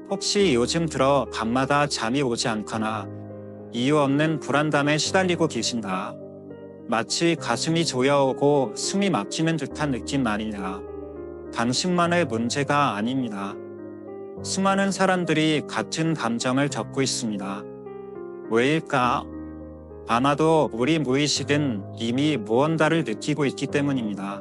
혹시 요즘 들어 밤마다 잠이 오지 않거나 이유 없는 불안감에 시달리고 계신가? 마치 가슴이 조여오고 숨이 막히는 듯한 느낌 아니냐? 당신만의 문제가 아닙니다. 수많은 사람들이 같은 감정을 겪고 있습니다. 왜일까? 아마도 우리 무의식은 이미 무언가를 느끼고 있기 때문입니다.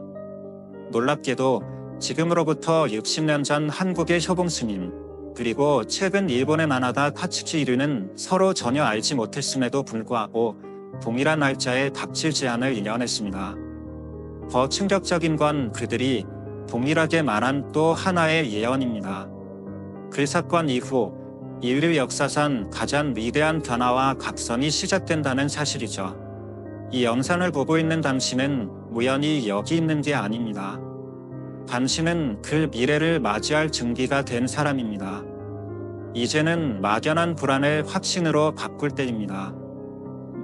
놀랍게도 지금으로부터 60년 전 한국의 효봉스님, 그리고 최근 일본의 만화가 카츠키 이르는 서로 전혀 알지 못했음에도 불구하고 동일한 날짜에 닥칠 재앙을 예언했습니다. 더 충격적인 건 그들이 동일하게 말한 또 하나의 예언입니다. 그 사건 이후 인류 역사상 가장 위대한 변화와 각성이 시작된다는 사실이죠. 이 영상을 보고 있는 당신은 우연히 여기 있는 게 아닙니다. 당신은 그 미래를 맞이할 증기가 된 사람입니다. 이제는 막연한 불안을 확신으로 바꿀 때입니다.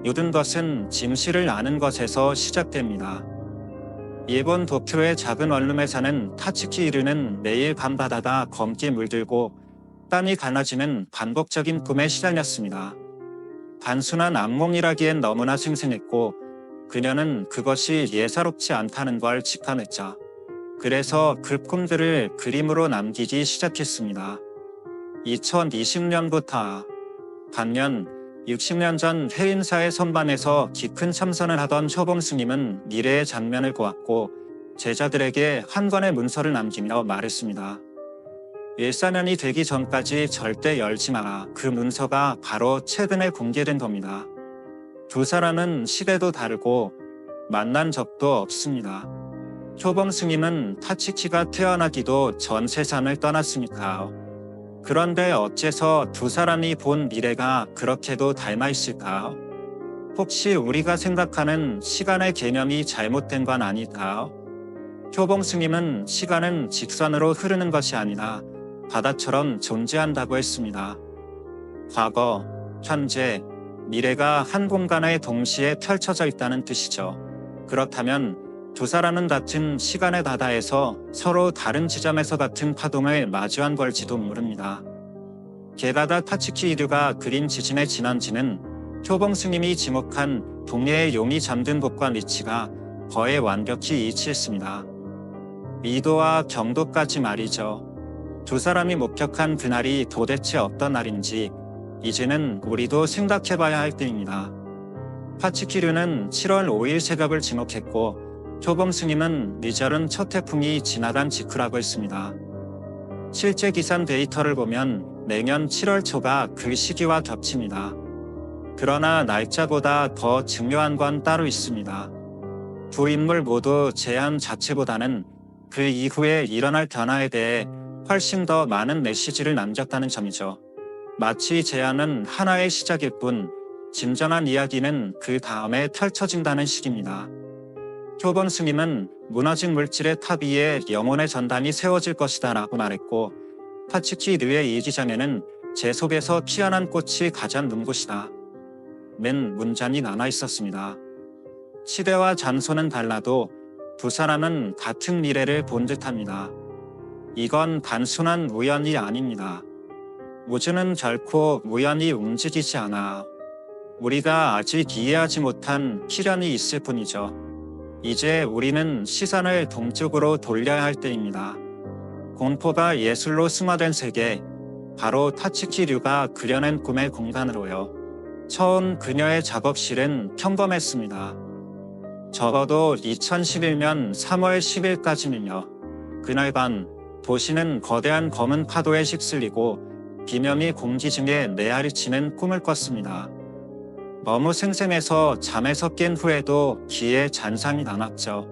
모든 것은 진실을 아는 것에서 시작됩니다. 일본 도쿄의 작은 원룸에 사는 타츠키 이르는 매일 밤바다가 검게 물들고 땀이 갈라지는 반복적인 꿈에 시달렸습니다. 단순한 악몽이라기엔 너무나 생생했고 그녀는 그것이 예사롭지 않다는 걸 직감했죠. 그래서 그 꿈들을 그림으로 남기기 시작했습니다. 2020년부터 반면 60년 전 해인사의 선반에서 깊은 참선을 하던 효봉스님은 미래의 장면을 보았고 제자들에게 한 권의 문서를 남기며 말했습니다. 1사년이 되기 전까지 절대 열지 마라. 그 문서가 바로 최근에 공개된 겁니다. 두 사람은 시대도 다르고 만난 적도 없습니다. 효봉스님은 타치키가 태어나기도 전 세상을 떠났으니까. 그런데 어째서 두 사람이 본 미래가 그렇게도 닮아 있을까? 혹시 우리가 생각하는 시간의 개념이 잘못된 건 아닐까? 효봉스님은 시간은 직선으로 흐르는 것이 아니라 바다처럼 존재한다고 했습니다. 과거, 현재, 미래가 한 공간에 동시에 펼쳐져 있다는 뜻이죠. 그렇다면 두 사람은 같은 시간의 바다에서 서로 다른 지점에서 같은 파동을 마주한 걸지도 모릅니다. 게다가 타츠키 이류가 그린 지진의 진원지는 효봉스님이 지목한 동해의 용이 잠든 곳과 위치가 거의 완벽히 일치했습니다. 미도와 경도까지 말이죠. 두 사람이 목격한 그날이 도대체 어떤 날인지 이제는 우리도 생각해봐야 할 때입니다. 타츠키류는 7월 5일 새벽을 지목했고 효봉스님은 미절은 첫 태풍이 지나간 직후라고 했습니다. 실제 기상 데이터를 보면 매년 7월 초가 그 시기와 겹칩니다. 그러나 날짜보다 더 중요한 건 따로 있습니다. 두 인물 모두 재앙 자체보다는 그 이후에 일어날 변화에 대해 훨씬 더 많은 메시지를 남겼다는 점이죠. 마치 재앙은 하나의 시작일 뿐 진정한 이야기는 그 다음에 펼쳐진다는 식입니다. 효봉스님은 무너진 물질의 탑 위에 영혼의 전단이 세워질 것이다 라고 말했고 타츠키 류의 일기장에는 제 속에서 피어난 꽃이 가장 눈부시다 는 문장이 남아 있었습니다. 시대와 장소는 달라도 두 사람은 같은 미래를 본 듯합니다. 이건 단순한 우연이 아닙니다. 우주는 결코 우연히 움직이지 않아. 우리가 아직 이해하지 못한 시련이 있을 뿐이죠. 이제 우리는 시선을 동쪽으로 돌려야 할 때입니다. 공포가 예술로 승화된 세계, 바로 타츠키류가 그려낸 꿈의 공간으로요. 처음 그녀의 작업실은 평범했습니다. 적어도 2011년 3월 10일까지는요. 그날 밤 도시는 거대한 검은 파도에 휩쓸리고 비명이 공기 중에 메아리치는 꿈을 꿨습니다. 너무 생생해서 잠에서 깬 후에도 귀에 잔상이 남았죠.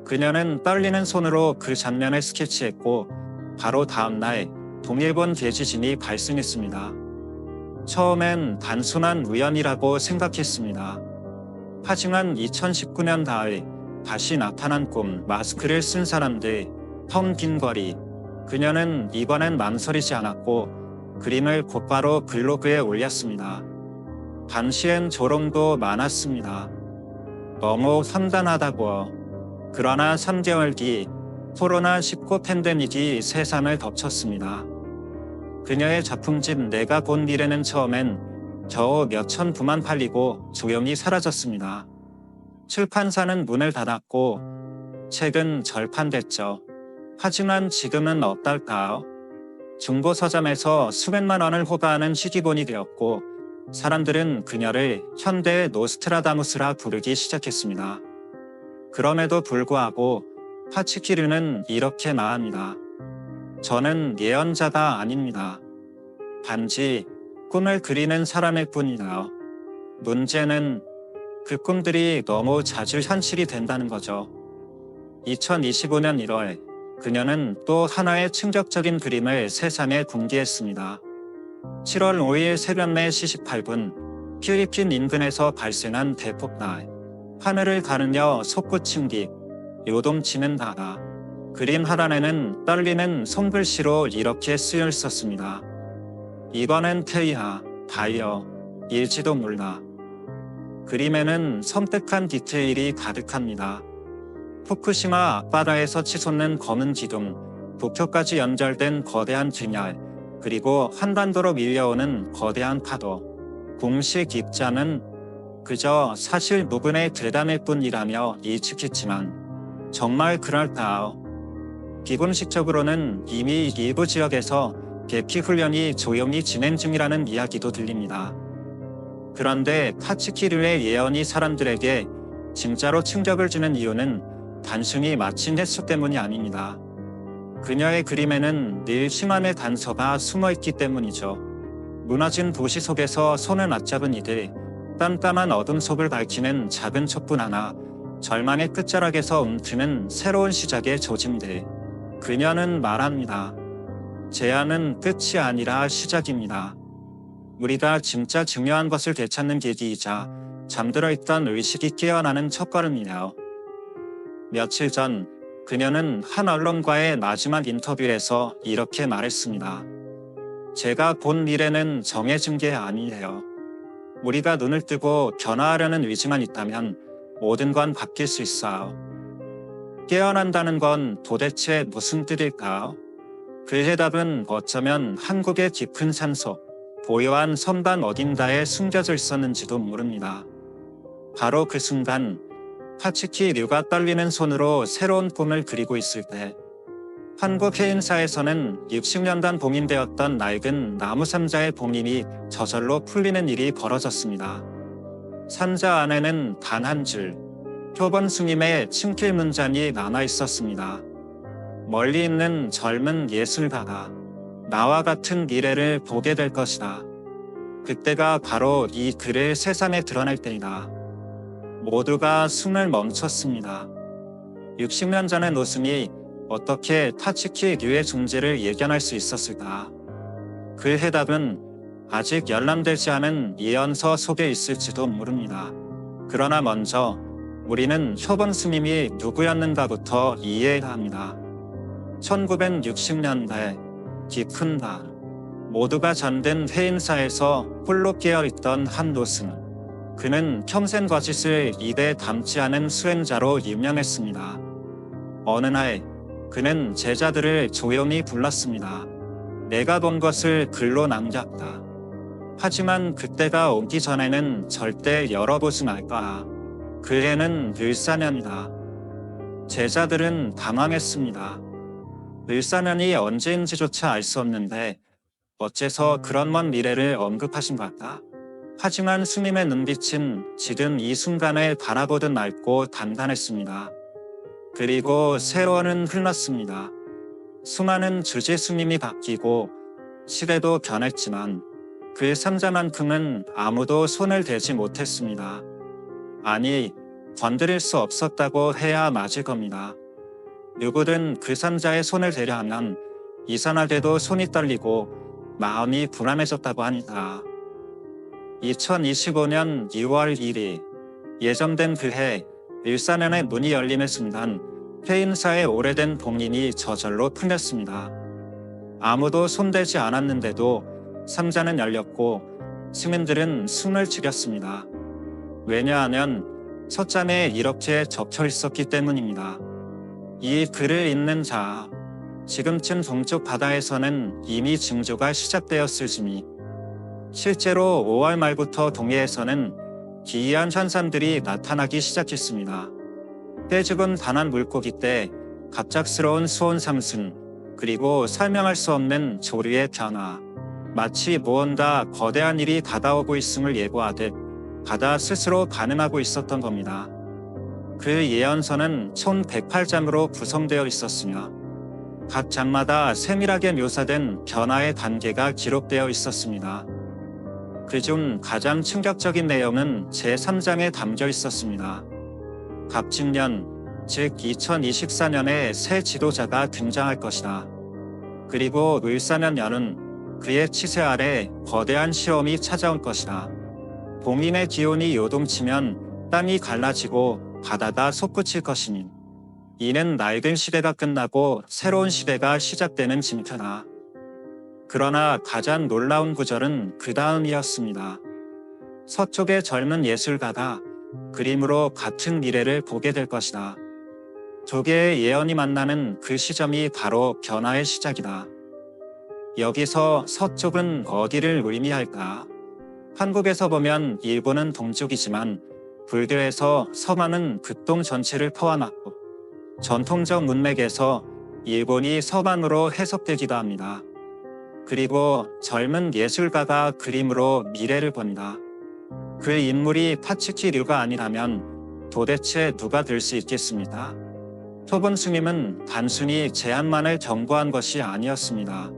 그녀는 떨리는 손으로 그 장면을 스케치했고 바로 다음날 동일본 대지진이 발생했습니다. 처음엔 단순한 우연이라고 생각했습니다. 하지만 2019년 가을 다시 나타난 꿈, 마스크를 쓴 사람들, 텅 빈 거리. 그녀는 이번엔 망설이지 않았고 그림을 곧바로 블로그에 올렸습니다. 당시엔 조롱도 많았습니다. 너무 섬단하다고요. 그러나 3개월 뒤 코로나19 팬데믹이 세상을 덮쳤습니다. 그녀의 작품집 내가 본 미래는 처음엔 겨우 몇천 부만 팔리고 조용히 사라졌습니다. 출판사는 문을 닫았고 책은 절판됐죠. 하지만 지금은 어떨까요? 중고 서점에서 수백만 원을 호가하는 희귀본이 되었고 사람들은 그녀를 현대의 노스트라다무스라 부르기 시작했습니다. 그럼에도 불구하고 파츠키르는 이렇게 말합니다. 저는 예언자가 아닙니다. 단지 꿈을 그리는 사람일 뿐이다. 문제는 그 꿈들이 너무 자주 현실이 된다는 거죠. 2025년 1월 그녀는 또 하나의 충격적인 그림을 세상에 공개했습니다. 7월 5일 새벽 4시 18분 필리핀 인근에서 발생한 대폭발. 하늘을 가르며 솟구친 요동치는 바다. 그림 하단에는 떨리는 손글씨로 이렇게 쓰여 있었습니다. 이번엔 태이하, 다이어, 일지도 몰라. 그림에는 섬뜩한 디테일이 가득합니다. 후쿠시마 앞바다에서 치솟는 검은 기둥, 도쿄까지 연결된 거대한 증열, 그리고 한반도로 밀려오는 거대한 파도. 공식 입장은 그저 사실 무근의 대담일 뿐이라며 예측했지만 정말 그럴까요? 기본식적으로는 이미 일부 지역에서 대피 훈련이 조용히 진행 중이라는 이야기도 들립니다. 그런데 파츠키르의 예언이 사람들에게 진짜로 충격을 주는 이유는 단순히 마친 횟수 때문이 아닙니다. 그녀의 그림에는 늘 희망의 단서가 숨어있기 때문이죠. 무너진 도시 속에서 손을 맞잡은 이들, 깜깜한 어둠 속을 밝히는 작은 촛불 하나, 절망의 끝자락에서 움트는 새로운 시작의 조짐들. 그녀는 말합니다. 제안은 끝이 아니라 시작입니다. 우리가 진짜 중요한 것을 되찾는 계기이자 잠들어 있던 의식이 깨어나는 첫걸음이네요. 며칠 전 그녀는 한 언론과의 마지막 인터뷰에서 이렇게 말했습니다. 제가 본 미래는 정해진 게 아니에요. 우리가 눈을 뜨고 변화하려는 의지만 있다면 모든 건 바뀔 수 있어요. 깨어난다는 건 도대체 무슨 뜻일까요? 그 해답은 어쩌면 한국의 깊은 산속, 고요한 선반 어딘가에 숨겨져 있었는지도 모릅니다. 바로 그 순간 파츠키르가 떨리는 손으로 새로운 꿈을 그리고 있을 때 한국 해인사에서는 60년간 봉인되었던 낡은 나무 상자의 봉인이 저절로 풀리는 일이 벌어졌습니다. 상자 안에는 단 한 줄, 표본 스님의 친필 문장이 남아 있었습니다. 멀리 있는 젊은 예술가가 나와 같은 미래를 보게 될 것이다. 그때가 바로 이 글을 세상에 드러낼 때이다. 모두가 숨을 멈췄습니다. 60년 전의 노승이 어떻게 파츠키르의 존재를 예견할 수 있었을까? 그 해답은 아직 열람되지 않은 예언서 속에 있을지도 모릅니다. 그러나 먼저 우리는 표본 스님이 누구였는가부터 이해해야 합니다. 1960년대 깊은 밤 모두가 잠든 회인사에서 홀로 깨어있던 한 노승. 그는 평생 거짓을 입에 담지 않은 수행자로 유명했습니다. 어느 날 그는 제자들을 조용히 불렀습니다. 내가 본 것을 글로 남겼다. 하지만 그때가 오기 전에는 절대 열어보지 말까. 그 해는 을사년이다. 제자들은 당황했습니다. 을사년이 언제인지조차 알 수 없는데 어째서 그런 먼 미래를 언급하신 걸까? 하지만 스님의 눈빛은 지금 이 순간을 바라보듯 맑고 단단했습니다. 그리고 세월은 흘렀습니다. 수많은 주지 스님이 바뀌고 시대도 변했지만 그 상자만큼은 아무도 손을 대지 못했습니다. 아니, 건드릴 수 없었다고 해야 맞을 겁니다. 누구든 그 상자에 손을 대려 하면 이상하게도 손이 떨리고 마음이 불안해졌다고 하니까. 2025년 2월 1일 예정된 그해 을사년의 문이 열리는 순간 회인사의 오래된 봉인이 저절로 풀렸습니다. 아무도 손대지 않았는데도 상자는 열렸고 시민들은 숨을 죽였습니다. 왜냐하면 첫 장에 이렇게 적혀 있었기 때문입니다. 이 글을 읽는 자, 지금쯤 동쪽 바다에서는 이미 징조가 시작되었을지니 실제로 5월 말부터 동해에서는 기이한 현상들이 나타나기 시작했습니다. 떼죽은 단한 물고기 때 갑작스러운 수온 상승, 그리고 설명할 수 없는 조류의 변화, 마치 무언가 거대한 일이 다가오고 있음을 예고하듯 바다 스스로 반응하고 있었던 겁니다. 그 예언서는 총 108장으로 구성되어 있었으며 각 장마다 세밀하게 묘사된 변화의 단계가 기록되어 있었습니다. 그중 가장 충격적인 내용은 제3장에 담겨 있었습니다. 갑진년, 즉 2024년에 새 지도자가 등장할 것이다. 그리고 을사년 연은 그의 치세 아래 거대한 시험이 찾아올 것이다. 봉인의 기온이 요동치면 땅이 갈라지고 바다가 솟구칠 것이니 이는 낡은 시대가 끝나고 새로운 시대가 시작되는 징표다. 그러나 가장 놀라운 구절은 그 다음이었습니다. 서쪽의 젊은 예술가가 그림으로 같은 미래를 보게 될 것이다. 두 개의 예언이 만나는 그 시점이 바로 변화의 시작이다. 여기서 서쪽은 어디를 의미할까? 한국에서 보면 일본은 동쪽이지만 불교에서 서만은 극동 전체를 포함하고 전통적 문맥에서 일본이 서만으로 해석되기도 합니다. 그리고 젊은 예술가가 그림으로 미래를 본다. 그 인물이 파츠키류가 아니라면 도대체 누가 될 수 있겠습니까? 토본 스님은 단순히 제안만을 경고한 것이 아니었습니다.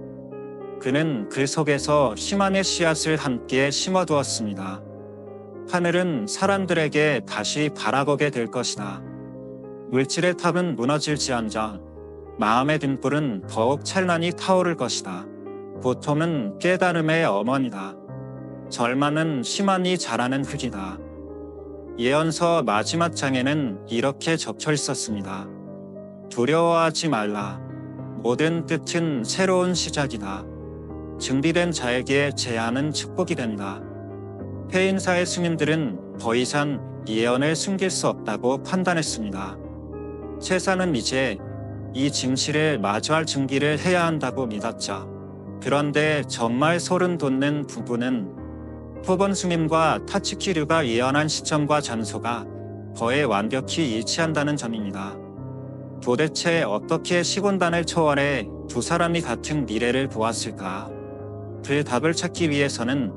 그는 그 속에서 희망의 씨앗을 함께 심어두었습니다. 하늘은 사람들에게 다시 바라보게 될 것이다. 물질의 탑은 무너질지언정 마음의 등불은 더욱 찬란히 타오를 것이다. 고통은 깨달음의 어머니다. 절망은 희망이 자라는 흙이다. 예언서 마지막 장에는 이렇게 적혀 있었습니다. 두려워하지 말라. 모든 뜻은 새로운 시작이다. 준비된 자에게 제안은 축복이 된다. 해인사의 스님들은 더 이상 예언을 숨길 수 없다고 판단했습니다. 세상은 이제 이 진실을 마주할 준비를 해야 한다고 믿었죠. 그런데 정말 소름 돋는 부분은 토본 스님과 타츠키류가 예언한 시점과 장소가 거의 완벽히 일치한다는 점입니다. 도대체 어떻게 시공간을 초월해 두 사람이 같은 미래를 보았을까? 그 답을 찾기 위해서는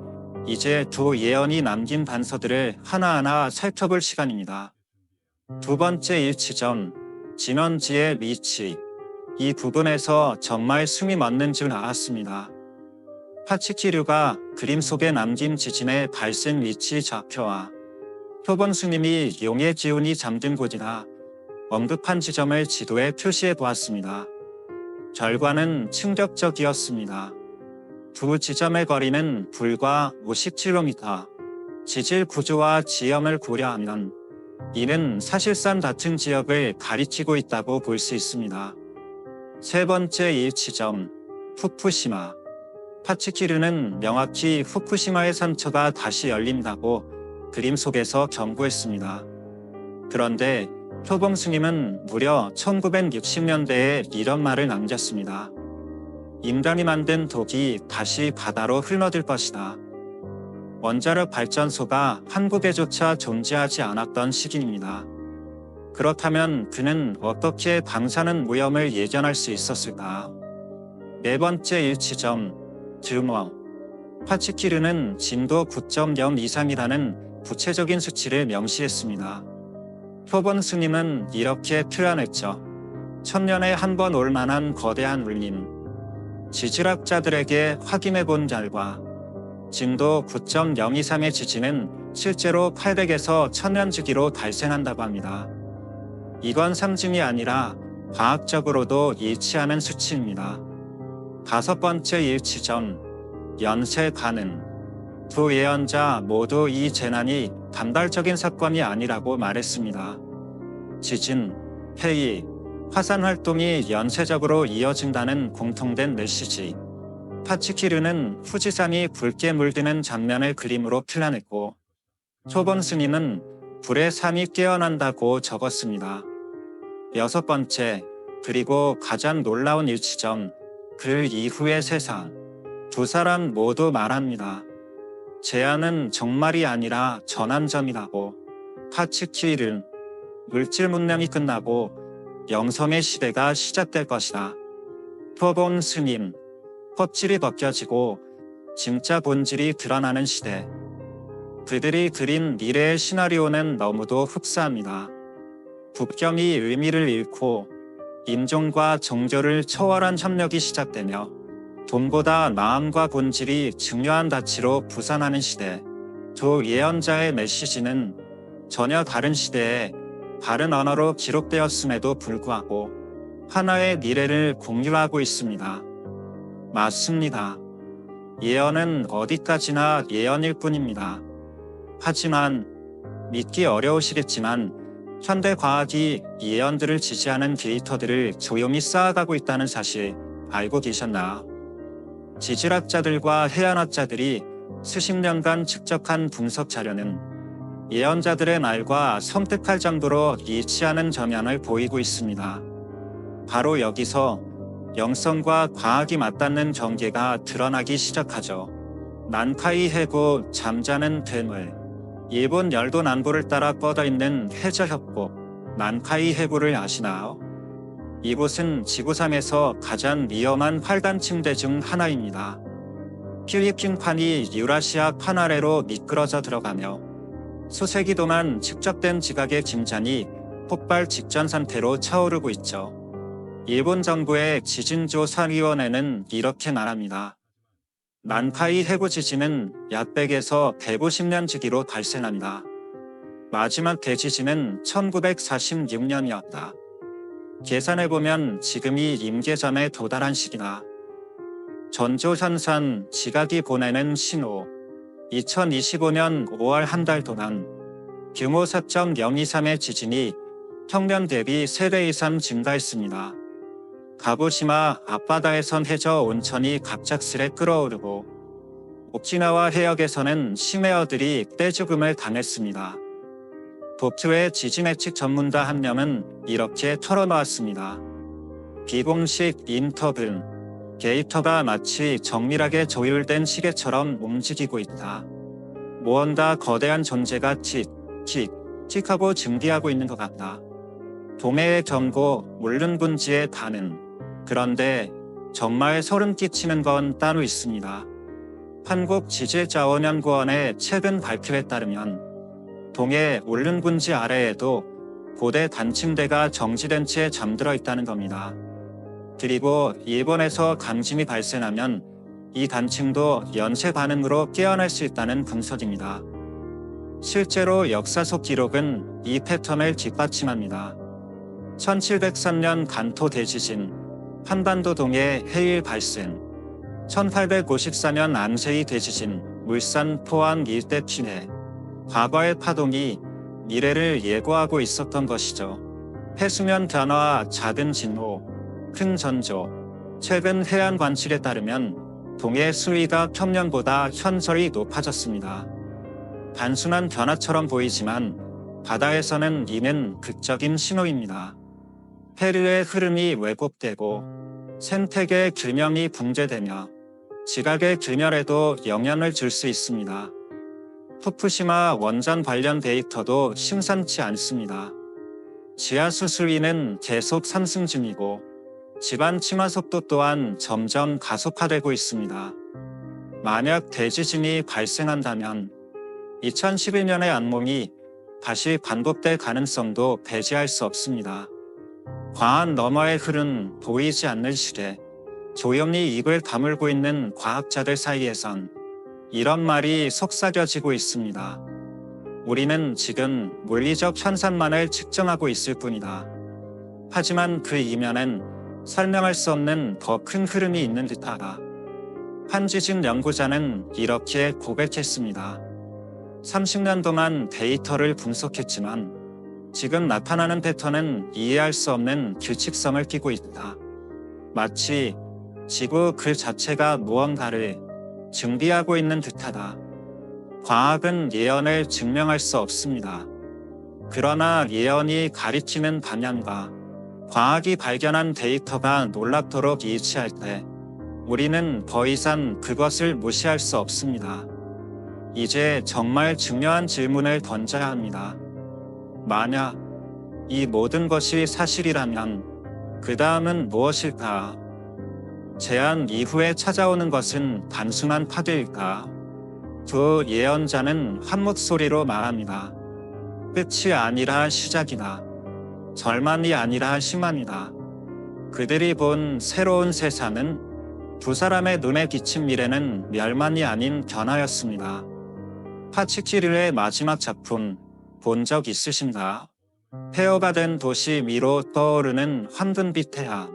이제 두 예언이 남긴 단서들을 하나하나 살펴볼 시간입니다. 두 번째 일치점, 진원지의 위치. 이 부분에서 정말 숨이 멎는 줄 알았습니다. 파츠키류가 그림 속에 남긴 지진의 발생 위치 좌표와 토본 스님이 용의 기운이 잠든 곳이라 언급한 지점을 지도에 표시해 보았습니다. 결과는 충격적이었습니다. 두 지점의 거리는 불과 50km. 지질 구조와 지형을 고려하면 이는 사실상 같은 지역을 가리키고 있다고 볼 수 있습니다. 세 번째 일치점, 후쿠시마. 파츠키류는 명확히 후쿠시마의 상처가 다시 열린다고 그림 속에서 경고했습니다. 그런데 토본 스님은 무려 1960년대에 이런 말을 남겼습니다. 인간이 만든 독이 다시 바다로 흘러들 것이다. 원자력 발전소가 한국에조차 존재하지 않았던 시기입니다. 그렇다면 그는 어떻게 방사능 오염을 예견할 수 있었을까? 네 번째 일치점, 드머. 파츠키류는 진도 9.0 이상이라는 구체적인 수치를 명시했습니다. 토본 스님은 이렇게 표현했죠. 천년에 한 번 올 만한 거대한 울림. 지질학자들에게 확인해 본 결과 진도 9.0 이상의 지진은 실제로 800에서 1000년 주기로 발생한다고 합니다. 이건 상징이 아니라 과학적으로도 일치하는 수치입니다. 다섯 번째 일치점, 연쇄 가능. 두 예언자 모두 이 재난이 단발적인 사건이 아니라고 말했습니다. 지진, 해일, 화산 활동이 연쇄적으로 이어진다는 공통된 메시지. 파츠키류는 후지산이 붉게 물드는 장면을 그림으로 표현했고 토본 스님은 불의 산이 깨어난다고 적었습니다. 여섯 번째, 그리고 가장 놀라운 일치점, 그 이후의 세상. 두 사람 모두 말합니다. 제안은 정말이 아니라 전환점이라고. 파츠키일은 물질 문명이 끝나고 영성의 시대가 시작될 것이다. 표본 스님, 껍질이 벗겨지고 진짜 본질이 드러나는 시대. 그들이 그린 미래의 시나리오는 너무도 흡사합니다. 국경이 의미를 잃고 인종과 종교를 초월한 협력이 시작되며 돈보다 마음과 본질이 중요한 가치로 부상하는 시대. 두 예언자의 메시지는 전혀 다른 시대에 다른 언어로 기록되었음에도 불구하고 하나의 미래를 공유하고 있습니다. 맞습니다. 예언은 어디까지나 예언일 뿐입니다. 하지만 믿기 어려우시겠지만 현대 과학이 예언들을 지지하는 데이터들을 조용히 쌓아가고 있다는 사실 알고 계셨나요? 지질학자들과 해양학자들이 수십 년간 축적한 분석 자료는 예언자들의 말과 섬뜩할 정도로 일치하는 점향을 보이고 있습니다. 바로 여기서 영성과 과학이 맞닿는 경계가 드러나기 시작하죠. 난카이 해구 잠자는 괴물. 일본 열도 남부를 따라 뻗어있는 해저협곡 난카이 해구를 아시나요? 이곳은 지구상에서 가장 위험한 활단 침대 중 하나입니다. 필리핀판이 유라시아 판 아래로 미끄러져 들어가며 수세기 동안 축적된 지각의 김잔이 폭발 직전 상태로 차오르고 있죠. 일본 정부의 지진조사위원회는 이렇게 말합니다. 난카이 해구 지진은 약 100에서 150년 주기로 발생합니다. 마지막 대지진은 1946년이었다. 계산해보면 지금이 임계점에 도달한 시기다. 전조현상 지각이 보내는 신호. 2025년 5월 한 달 동안 규모 4.023의 지진이 평년 대비 3배 이상 증가했습니다. 가부시마 앞바다에선 해저 온천이 갑작스레 끓어오르고 오키나와 해역에서는 심해어들이 떼죽음을 당했습니다. 도쿄의 지진 예측 전문가 한 명은 이렇게 털어놓았습니다. 비공식 인터뷰. 데이터가 마치 정밀하게 조율된 시계처럼 움직이고 있다. 무언가 거대한 존재가 틱하고 준비하고 있는 것 같다. 동해의 경고, 물른 분지의 반응. 그런데 정말 소름 끼치는 건 따로 있습니다. 한국지질자원연구원의 최근 발표에 따르면 동해 울른 분지 아래에도 고대 단침대가 정지된 채 잠들어 있다는 겁니다. 그리고 일본에서 강진이 발생하면 이 단층도 연쇄 반응으로 깨어날 수 있다는 분석입니다. 실제로 역사 속 기록은 이 패턴을 뒷받침합니다. 1703년 간토 대지진, 한반도 동해 해일 발생, 1854년 안세이 대지진, 물산 포항 일대 피해. 과거의 파동이 미래를 예고하고 있었던 것이죠. 해수면 변화와 작은 진호, 큰 전조. 최근 해안 관측에 따르면 동해 수위가 평년보다 현저히 높아졌습니다. 단순한 변화처럼 보이지만 바다에서는 이는 극적인 신호입니다. 페르의 흐름이 왜곡되고 생태계의 균형이 붕괴되며 지각의 균열에도 영향을 줄 수 있습니다. 후쿠시마 원전 관련 데이터도 심상치 않습니다. 지하수 수위는 계속 상승 중이고 지반 침하 속도 또한 점점 가속화되고 있습니다. 만약 대지진이 발생한다면 2011년의 악몽이 다시 반복될 가능성도 배제할 수 없습니다. 과학 너머의 흐름 보이지 않는 시대. 조용히 입을 다물고 있는 과학자들 사이에선 이런 말이 속삭여지고 있습니다. 우리는 지금 물리적 현상만을 측정하고 있을 뿐이다. 하지만 그 이면엔 설명할 수 없는 더 큰 흐름이 있는 듯하다. 한지진 연구자는 이렇게 고백했습니다. 30년 동안 데이터를 분석했지만 지금 나타나는 패턴은 이해할 수 없는 규칙성을 띠고 있다. 마치 지구 그 자체가 무언가를 준비하고 있는 듯하다. 과학은 예언을 증명할 수 없습니다. 그러나 예언이 가리키는 방향과 과학이 발견한 데이터가 놀랍도록 일치할 때 우리는 더 이상 그것을 무시할 수 없습니다. 이제 정말 중요한 질문을 던져야 합니다. 만약 이 모든 것이 사실이라면 그 다음은 무엇일까? 재앙 이후에 찾아오는 것은 단순한 파괴일까? 두 예언자는 한 목소리로 말합니다. 끝이 아니라 시작이다. 절망이 아니라 희망이다. 그들이 본 새로운 세상은 두 사람의 눈에 비친 미래는 멸망이 아닌 변화였습니다. 파치키르의 마지막 작품 본 적 있으신가? 폐허가 된 도시 위로 떠오르는 황금빛 태양.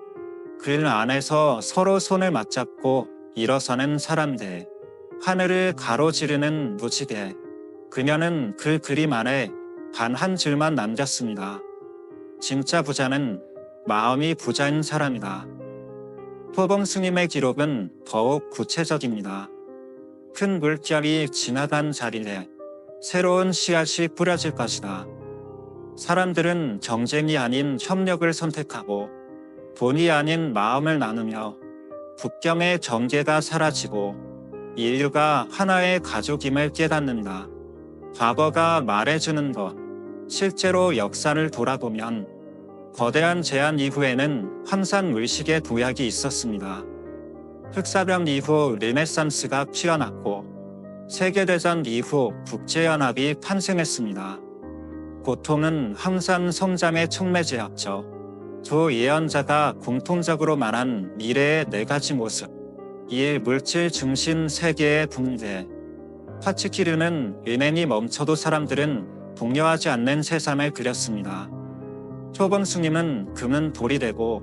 그 안에서 서로 손을 맞잡고 일어서는 사람들. 하늘을 가로지르는 무지개. 그녀는 그 그림 안에 단 한 줄만 남겼습니다. 진짜 부자는 마음이 부자인 사람이다. 토봉 스님의 기록은 더욱 구체적입니다. 큰 물결이 지나간 자리에 새로운 씨앗이 뿌려질 것이다. 사람들은 경쟁이 아닌 협력을 선택하고 돈이 아닌 마음을 나누며 국경의 경계가 사라지고 인류가 하나의 가족임을 깨닫는다. 과거가 말해주는 것, 실제로 역사를 돌아보면 거대한 재앙 이후에는 항상 의식의 도약이 있었습니다. 흑사병 이후 르네상스가 피어났고 세계대전 이후 국제연합이 탄생했습니다. 고통은 항상 성장의 촉매제였죠. 두 예언자가 공통적으로 말한 미래의 네 가지 모습. 1. 물질 중심 세계의 붕괴. 파치키르는 은행이 멈춰도 사람들은 동요하지 않는 세상을 그렸습니다. 토봉 스님은 금은 돌이 되고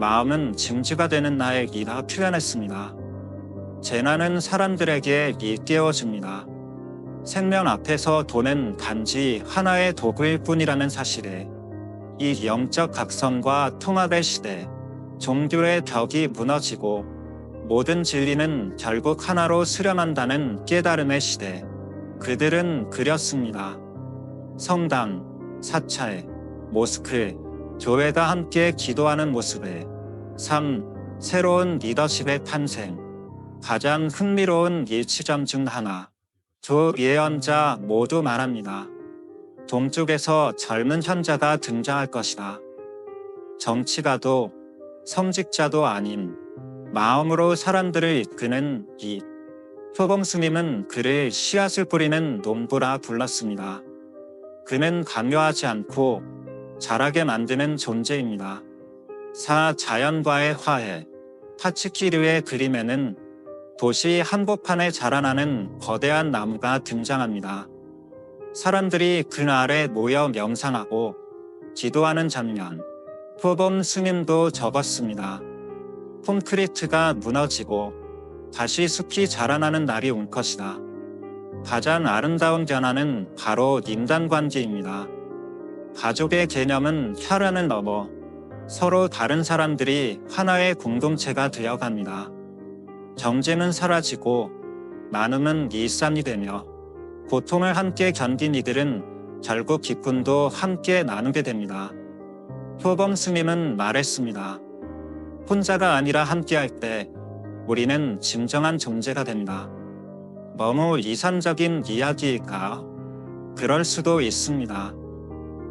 마음은 증지가 되는 나에이라 표현했습니다. 재난은 사람들에게 일깨워줍니다. 생명 앞에서 돈은 단지 하나의 도구일 뿐이라는 사실에 이 영적 각성과 통합의 시대, 종교의 벽이 무너지고 모든 진리는 결국 하나로 수렴한다는 깨달음의 시대. 그들은 그렸습니다. 성당, 사찰, 모스크, 교회가 함께 기도하는 모습에 3. 새로운 리더십의 탄생. 가장 흥미로운 일치점 중 하나. 두 예언자 모두 말합니다. 동쪽에서 젊은 현자가 등장할 것이다. 정치가도 성직자도 아닌 마음으로 사람들을 이끄는 이. 토봉 스님은 그를 씨앗을 뿌리는 농부라 불렀습니다. 그는 강요하지 않고 자라게 만드는 존재입니다. 4. 자연과의 화해. 파치키르의 그림에는 도시 한복판에 자라나는 거대한 나무가 등장합니다. 사람들이 그 아래 모여 명상하고 기도하는 장면. 토봉 스님도 적었습니다. 콘크리트가 무너지고 다시 숲이 자라나는 날이 올 것이다. 가장 아름다운 변화는 바로 인간관계입니다. 가족의 개념은 혈연을 넘어 서로 다른 사람들이 하나의 공동체가 되어갑니다. 경쟁은 사라지고 나눔은 일상이 되며 고통을 함께 견딘 이들은 결국 기쁨도 함께 나누게 됩니다. 토봉 스님은 말했습니다. 혼자가 아니라 함께할 때 우리는 진정한 존재가 된다. 너무 이상적인 이야기일까? 그럴 수도 있습니다.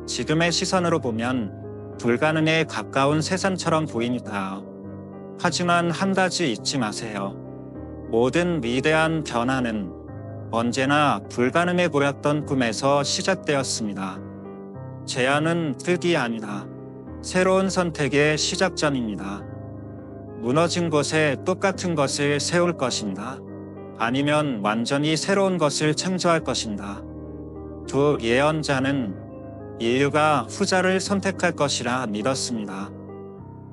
지금의 시선으로 보면 불가능에 가까운 세상처럼 보이니까. 하지만 한 가지 잊지 마세요. 모든 위대한 변화는 언제나 불가능해 보였던 꿈에서 시작되었습니다. 재앙은 끝이 아니다. 새로운 선택의 시작점입니다. 무너진 곳에 똑같은 것을 세울 것인가? 아니면 완전히 새로운 것을 창조할 것인가? 두 예언자는 인류가 후자를 선택할 것이라 믿었습니다.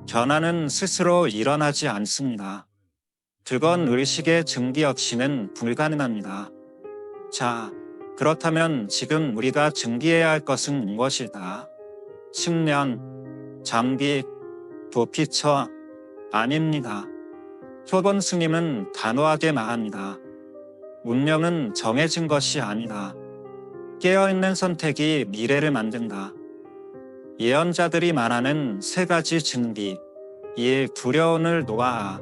변화는 스스로 일어나지 않습니다. 그건 의식의 증기 없이는 불가능합니다. 자, 그렇다면 지금 우리가 증기해야 할 것은 무엇일까? 식량, 장비, 도피처, 아닙니다. 토봉 스님은 단호하게 말합니다. 운명은 정해진 것이 아니다. 깨어있는 선택이 미래를 만든다. 예언자들이 말하는 세 가지 증기, 1. 두려움을 놓아.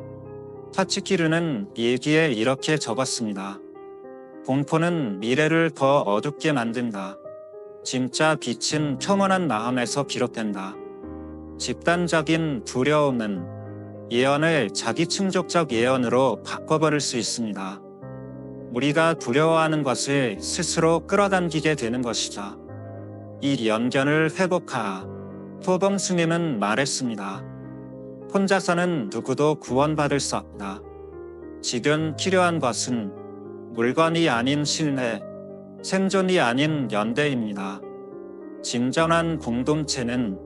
파츠키르는 일기에 이렇게 적었습니다. 공포는 미래를 더 어둡게 만든다. 진짜 빛은 평온한 마음에서 비롯된다. 집단적인 두려움은 예언을 자기 충족적 예언으로 바꿔버릴 수 있습니다. 우리가 두려워하는 것을 스스로 끌어당기게 되는 것이다. 이 연견을 회복하라. 토범 스님은 말했습니다. 혼자서는 누구도 구원받을 수 없다. 지금 필요한 것은 물건이 아닌 신뢰, 생존이 아닌 연대입니다. 진정한 공동체는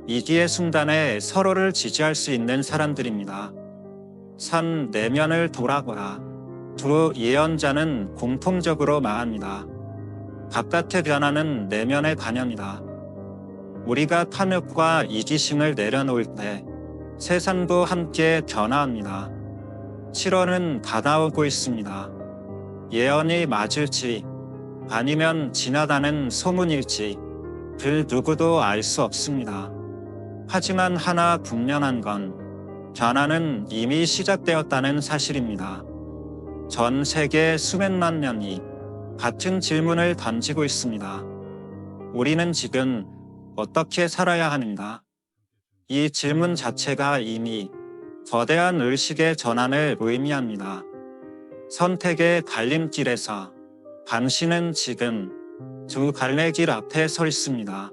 위기의 순간에 서로를 지지할 수 있는 사람들입니다. 산 내면을 돌아보라. 두 예언자는 공통적으로 말합니다. 바깥의 변화는 내면의 반영이다. 우리가 탐욕과 이기심을 내려놓을 때 세상도 함께 변화합니다. 7월은 다가오고 있습니다. 예언이 맞을지 아니면 지나가는 소문일지 그 누구도 알 수 없습니다. 하지만 하나 분명한 건 변화는 이미 시작되었다는 사실입니다. 전 세계 수백만 명이 같은 질문을 던지고 있습니다. 우리는 지금 어떻게 살아야 하는가? 이 질문 자체가 이미 거대한 의식의 전환을 의미합니다. 선택의 갈림길에서 당신은 지금 두 갈래길 앞에 서 있습니다.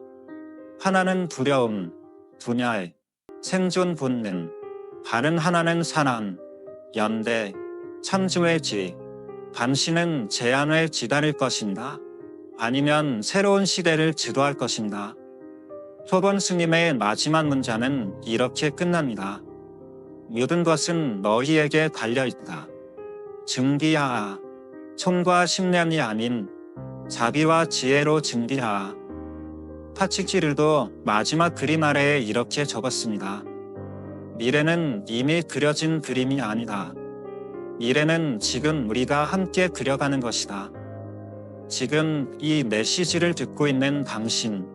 하나는 두려움, 분열, 생존 본능, 다른 하나는 사랑, 연대, 창조의 지. 당신은 제안을 기다릴 것인가? 아니면 새로운 시대를 지도할 것인가? 토본 스님의 마지막 문자는 이렇게 끝납니다. 모든 것은 너희에게 달려있다. 증기하라. 총과 심량이 아닌 자비와 지혜로 증기하라. 파치키르도 마지막 그림 아래에 이렇게 적었습니다. 미래는 이미 그려진 그림이 아니다. 미래는 지금 우리가 함께 그려가는 것이다. 지금 이 메시지를 듣고 있는 당신,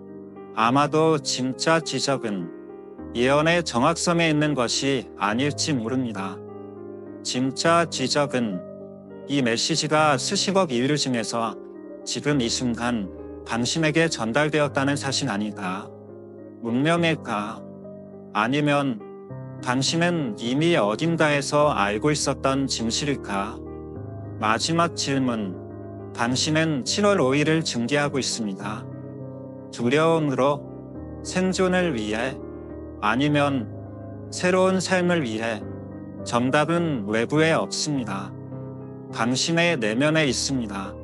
아마도 진짜 지적은 예언의 정확성에 있는 것이 아닐지 모릅니다. 진짜 지적은 이 메시지가 수십억 인류 중에서 지금 이 순간 당신에게 전달되었다는 사실 아니다. 문명일까? 아니면 당신은 이미 어딘가에서 알고 있었던 진실일까? 마지막 질문. 당신은 7월 5일을 증기하고 있습니다. 두려움으로, 생존을 위해, 아니면 새로운 삶을 위해. 정답은 외부에 없습니다. 당신의 내면에 있습니다.